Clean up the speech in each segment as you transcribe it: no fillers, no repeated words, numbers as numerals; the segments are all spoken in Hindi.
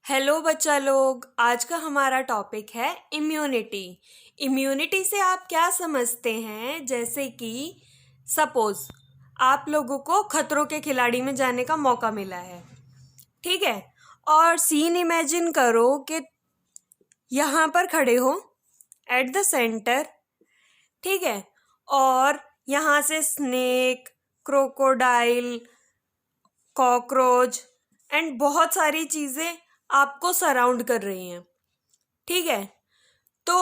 हेलो बच्चा लोग, आज का हमारा टॉपिक है इम्यूनिटी। इम्यूनिटी से आप क्या समझते हैं? जैसे कि सपोज आप लोगों को खतरों के खिलाड़ी में जाने का मौका मिला है, ठीक है। और सीन इमेजिन करो कि यहाँ पर खड़े हो एट द सेंटर, ठीक है। और यहाँ से स्नेक, क्रोकोडाइल, कॉकरोच एंड बहुत सारी चीज़ें आपको सराउंड कर रही हैं, ठीक है। तो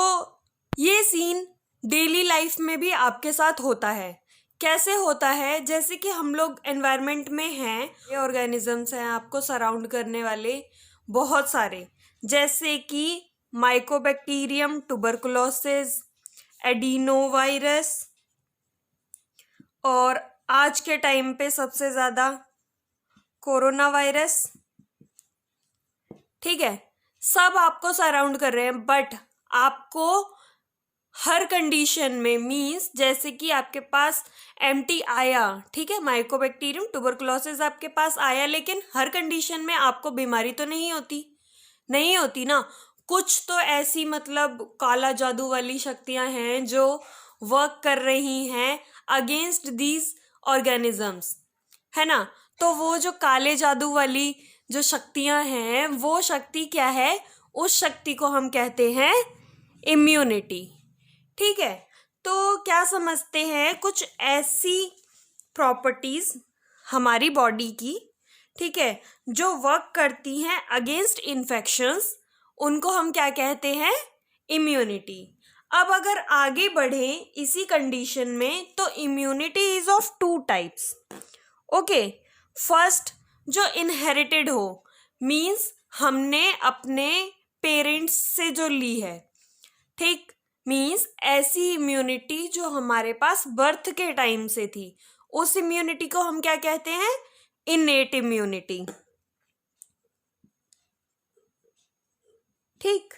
ये सीन डेली लाइफ में भी आपके साथ होता है। कैसे होता है? जैसे कि हम लोग एनवायरनमेंट में हैं, ये ऑर्गेनिजम्स हैं आपको सराउंड करने वाले बहुत सारे, जैसे कि माइकोबैक्टीरियम, ट्यूबरकुलोसिस, एडिनोवायरस, और आज के टाइम पे सबसे ज़्यादा कोरोना वायरस, ठीक है। सब आपको सराउंड कर रहे हैं, बट आपको हर कंडीशन में मींस जैसे कि आपके पास एमटी आया, ठीक है, माइकोबैक्टीरियम ट्यूबरकुलोसिस आपके पास आया, लेकिन हर कंडीशन में आपको बीमारी तो नहीं होती ना। कुछ तो ऐसी मतलब काला जादू वाली शक्तियां हैं जो वर्क कर रही हैं अगेंस्ट दीज ऑर्गेनिजम्स, है ना। तो वो जो काले जादू वाली जो शक्तियां हैं, वो शक्ति क्या है? उस शक्ति को हम कहते हैं इम्यूनिटी, ठीक है। तो क्या समझते हैं? कुछ ऐसी प्रॉपर्टीज हमारी बॉडी की, ठीक है, जो वर्क करती हैं अगेंस्ट इन्फेक्शंस, उनको हम क्या कहते हैं? इम्यूनिटी। अब अगर आगे बढ़ें इसी कंडीशन में, तो immunity is of two types, okay. First, जो इनहेरिटेड हो, मीन्स हमने अपने पेरेंट्स से जो ली है, ठीक, मीन्स ऐसी इम्यूनिटी जो हमारे पास बर्थ के टाइम से थी, उस इम्यूनिटी को हम क्या कहते हैं? इनेट इम्यूनिटी, ठीक।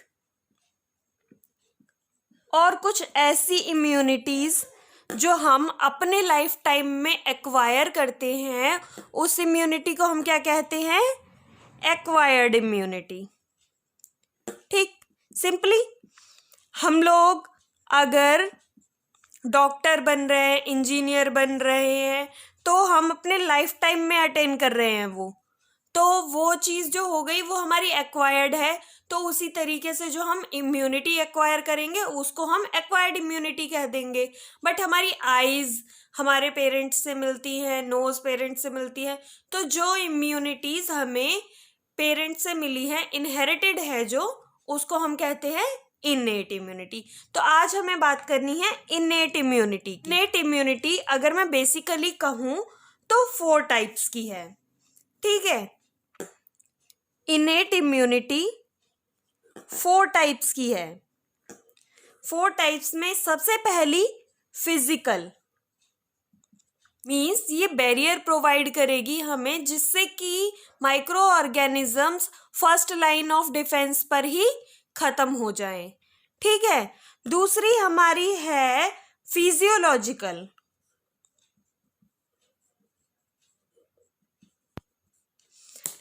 और कुछ ऐसी इम्यूनिटीज जो हम अपने लाइफ टाइम में एक्वायर करते हैं, उस इम्यूनिटी को हम क्या कहते हैं? एक्वायर्ड इम्यूनिटी, ठीक। सिंपली हम लोग अगर डॉक्टर बन रहे हैं, इंजीनियर बन रहे हैं, तो हम अपने लाइफ टाइम में अटेन कर रहे हैं वो चीज़ जो हो गई वो हमारी एक्वायर्ड है। तो उसी तरीके से जो हम इम्यूनिटी एक्वायर करेंगे उसको हम एक्वायर्ड इम्यूनिटी कह देंगे। बट हमारी आईज हमारे पेरेंट्स से मिलती हैं, नोज पेरेंट्स से मिलती है, तो जो इम्यूनिटीज़ हमें पेरेंट्स से मिली है, इनहेरिटेड है जो, उसको हम कहते हैं इनेट इम्यूनिटी। तो आज हमें बात करनी है इनेट इम्यूनिटी। इनेट इम्यूनिटी अगर मैं बेसिकली कहूँ तो 4 टाइप्स की है, ठीक है। इनेट इम्यूनिटी 4 टाइप्स की है। 4 टाइप्स में सबसे पहली फिजिकल, मीन्स ये बैरियर प्रोवाइड करेगी हमें, जिससे कि micro organisms first line of defence पर ही खत्म हो जाए, ठीक है। दूसरी हमारी है फिजियोलॉजिकल,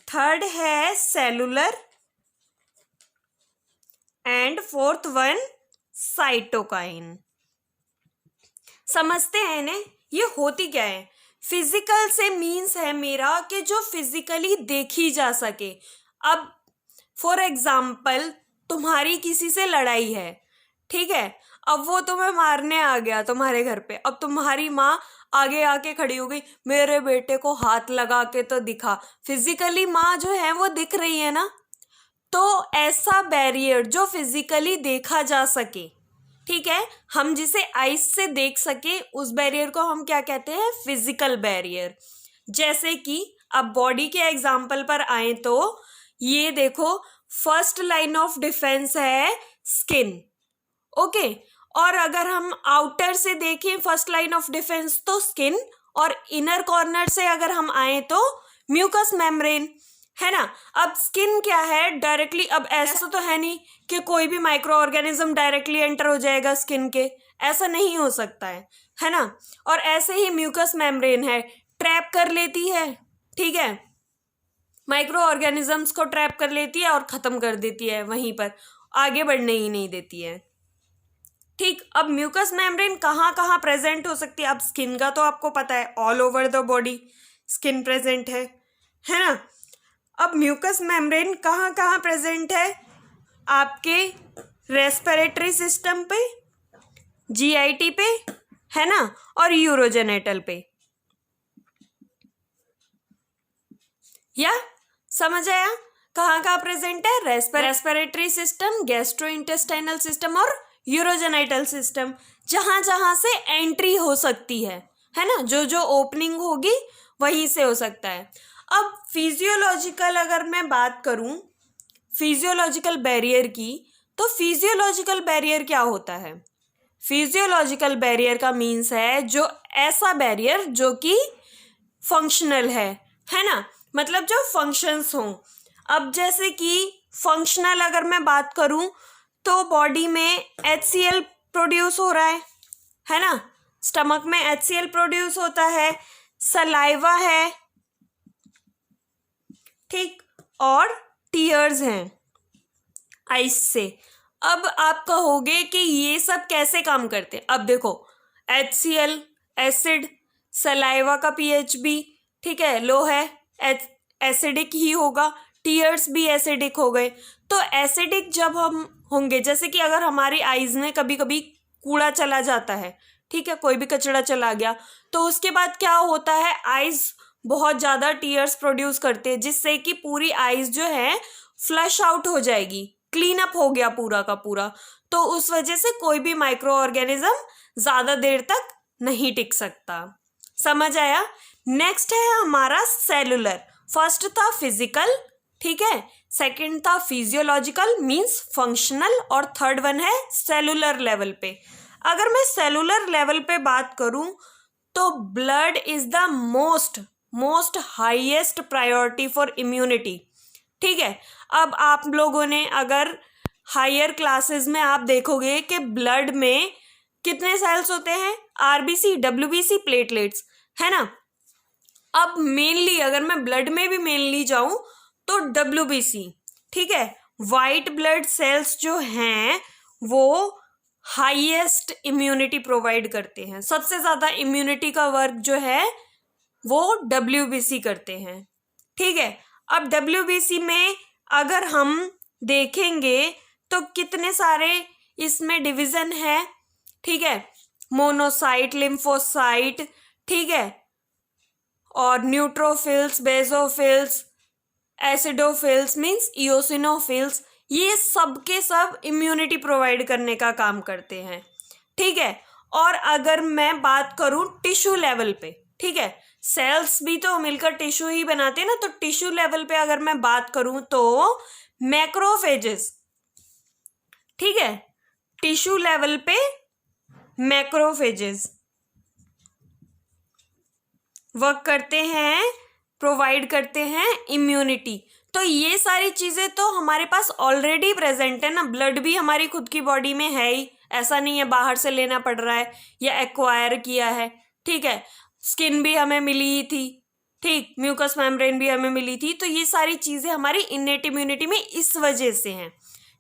थर्ड है cellular, and fourth one cytokine. समझते हैं ना ये होती क्या है? फिजिकल से मीन्स है मेरा कि जो फिजिकली देखी जा सके। अब फॉर एग्जाम्पल तुम्हारी किसी से लड़ाई है, ठीक है, अब वो तुम्हें मारने आ गया तुम्हारे घर पे, अब तुम्हारी माँ आगे आके खड़ी हो गई, मेरे बेटे को हाथ लगा के तो दिखा। फिजिकली माँ जो है वो दिख रही है ना। तो ऐसा बैरियर जो फिजिकली देखा जा सके, ठीक है, हम जिसे आइस से देख सके, उस बैरियर को हम क्या कहते हैं? Physical barrier. जैसे कि अब बॉडी के एग्जाम्पल पर आए तो ये देखो, फर्स्ट लाइन ऑफ डिफेंस है स्किन, ओके। और अगर हम आउटर से देखें फर्स्ट लाइन ऑफ डिफेंस तो स्किन, और इनर कॉर्नर से अगर हम आए तो म्यूकस मेम्ब्रेन, है ना। अब स्किन क्या है? डायरेक्टली, अब ऐसा तो है नहीं कि कोई भी माइक्रो ऑर्गेनिज्म डायरेक्टली एंटर हो जाएगा स्किन के, ऐसा नहीं हो सकता है ना। और ऐसे ही म्यूकस मेम्ब्रेन है, ट्रैप कर लेती है, ठीक है। माइक्रो ऑर्गेनिजम्स को ट्रैप कर लेती है और खत्म कर देती है, वहीं पर आगे बढ़ने ही नहीं देती है। ठीक, अब म्यूकस मेम्ब्रेन कहाँ कहाँ प्रेजेंट हो सकती है? अब स्किन का तो आपको पता है, all over the body skin present है ना। अब म्यूकस मेम्ब्रेन कहाँ कहाँ प्रेजेंट है? आपके रेस्पिरेटरी सिस्टम पे, जीआईटी पे, है ना, और यूरोजेनेटल पे। या समझ आया कहाँ कहाँ प्रेजेंट है? रेस्पिरेटरी सिस्टम, गैस्ट्रोइंटेस्टाइनल सिस्टम और यूरोजेनाइटल सिस्टम, जहां जहां से एंट्री हो सकती है ना, जो जो ओपनिंग होगी वहीं से हो सकता है। अब फिजियोलॉजिकल अगर मैं बात करूं फिजियोलॉजिकल बैरियर की, तो फिजियोलॉजिकल बैरियर क्या होता है? फिजियोलॉजिकल बैरियर का मीन्स है जो ऐसा बैरियर जो कि फंक्शनल है ना, मतलब जो फंक्शंस हों। अब जैसे कि फंक्शनल अगर मैं बात करूं तो बॉडी में HCl प्रोड्यूस हो रहा है ना, स्टमक में HCl प्रोड्यूस होता है, सलाइवा है, ठीक, और टीयर्स हैं आइस से। अब आप कहोगे कि ये सब कैसे काम करते हैं? अब देखो, HCl एसिड, सलाइवा का pH भी ठीक है लो है, एसिडिक ही होगा, टीयर्स भी एसिडिक हो गए। तो एसिडिक जब हम होंगे, जैसे कि अगर हमारी आइज में कभी कभी कूड़ा चला जाता है, ठीक है, कोई भी कचरा चला गया, तो उसके बाद क्या होता है, आइज बहुत ज़्यादा टीयर्स प्रोड्यूस करते हैं, जिससे कि पूरी आइज जो है फ्लश आउट हो जाएगी, क्लीन अप हो गया पूरा का पूरा। तो उस वजह से कोई भी माइक्रो ऑर्गेनिज्म ज़्यादा देर तक नहीं टिक सकता। समझ आया? नेक्स्ट है हमारा सेलुलर। फर्स्ट था फिजिकल, ठीक है, सेकंड था फिजियोलॉजिकल मींस फंक्शनल, और थर्ड वन है सेलुलर लेवल पे। अगर मैं सेलुलर लेवल पे बात करूं तो blood is the most highest priority for immunity, ठीक है। अब आप लोगों ने अगर हायर क्लासेस में आप देखोगे कि ब्लड में कितने सेल्स होते हैं, आरबीसी, डब्ल्यूबीसी, प्लेटलेट्स, है ना। अब मेनली अगर मैं ब्लड में भी मेनली जाऊं तो डब्ल्यूबीसी, ठीक है, वाइट ब्लड सेल्स जो हैं वो हाईएस्ट इम्यूनिटी प्रोवाइड करते हैं, सबसे ज़्यादा इम्यूनिटी का वर्क जो है वो डब्ल्यूबीसी करते हैं, ठीक है। अब डब्ल्यूबीसी में अगर हम देखेंगे तो कितने सारे इसमें डिवीज़न है, ठीक है, मोनोसाइट, लिम्फोसाइट, ठीक है, और neutrophils, basophils, acidophils means eosinophils, ये सब के सब इम्यूनिटी प्रोवाइड करने का काम करते हैं, ठीक है। और अगर मैं बात करूं टिश्यू लेवल पे, ठीक है, सेल्स भी तो मिलकर टिश्यू ही बनाते हैं ना, तो टिश्यू लेवल पे अगर मैं बात करूं तो मैक्रोफेजेस, ठीक है, टिश्यू लेवल पे मैक्रोफेजेस वर्क करते हैं, प्रोवाइड करते हैं इम्यूनिटी। तो ये सारी चीज़ें तो हमारे पास ऑलरेडी प्रेजेंट है ना, ब्लड भी हमारी खुद की बॉडी में है ही, ऐसा नहीं है बाहर से लेना पड़ रहा है या एक्वायर किया है, ठीक है। स्किन भी हमें मिली ही थी, ठीक, म्यूकस मेम्ब्रेन भी हमें मिली थी, तो ये सारी चीज़ें हमारी इनेट इम्यूनिटी में इस वजह से हैं,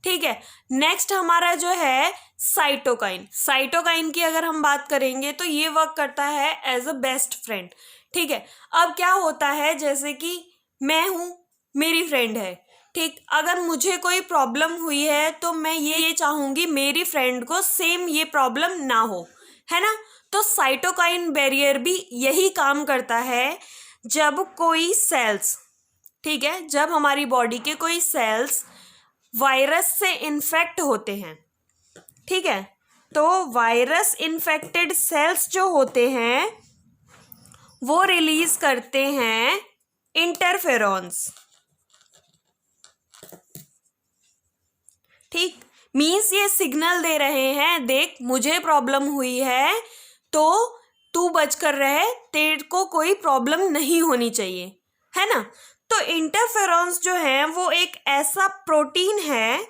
ठीक है। नेक्स्ट हमारा जो है साइटोकाइन की अगर हम बात करेंगे तो ये वर्क करता है एज अ बेस्ट फ्रेंड, ठीक है। अब क्या होता है, जैसे कि मैं हूँ, मेरी फ्रेंड है, ठीक, अगर मुझे कोई प्रॉब्लम हुई है तो मैं ये चाहूँगी मेरी फ्रेंड को सेम ये प्रॉब्लम ना हो, है ना। तो साइटोकाइन बैरियर भी यही काम करता है, जब कोई सेल्स, ठीक है, जब हमारी बॉडी के कोई सेल्स वायरस से इन्फेक्ट होते हैं, ठीक है, तो वायरस इन्फेक्टेड सेल्स जो होते हैं वो रिलीज करते हैं इंटरफेरॉन्स, ठीक, मीन्स ये सिग्नल दे रहे हैं, देख मुझे प्रॉब्लम हुई है तो तू बचकर रहे, तेरे को कोई प्रॉब्लम नहीं होनी चाहिए, है ना। तो इंटरफेरॉन्स जो है वो एक ऐसा प्रोटीन है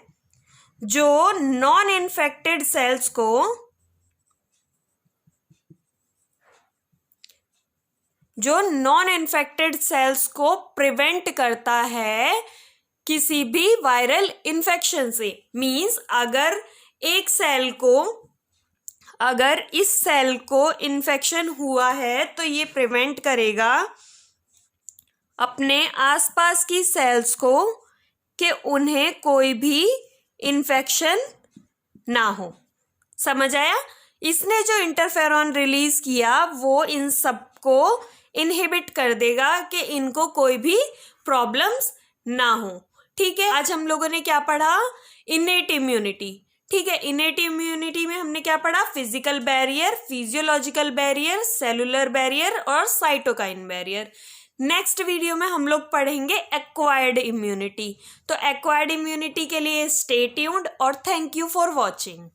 जो नॉन इन्फेक्टेड सेल्स को जो नॉन इन्फेक्टेड सेल्स को प्रिवेंट करता है किसी भी वायरल इन्फेक्शन से। मीन्स अगर इस सेल को इन्फेक्शन हुआ है तो ये प्रिवेंट करेगा अपने आसपास की सेल्स को कि उन्हें कोई भी इन्फेक्शन ना हो। समझ आया? इसने जो इंटरफेरॉन रिलीज किया वो इन सबको इनहिबिट कर देगा कि इनको कोई भी प्रॉब्लम्स ना हो। ठीक है, आज हम लोगों ने क्या पढ़ा? Innate immunity. ठीक है, इनेट इम्यूनिटी में हमने क्या पढ़ा? Physical barrier, physiological barrier, cellular barrier और साइटोकाइन बैरियर। नेक्स्ट वीडियो में हम लोग पढ़ेंगे एक्वायर्ड इम्यूनिटी। तो एक्वायर्ड इम्यूनिटी के लिए स्टे ट्यून्ड और थैंक यू फॉर वॉचिंग।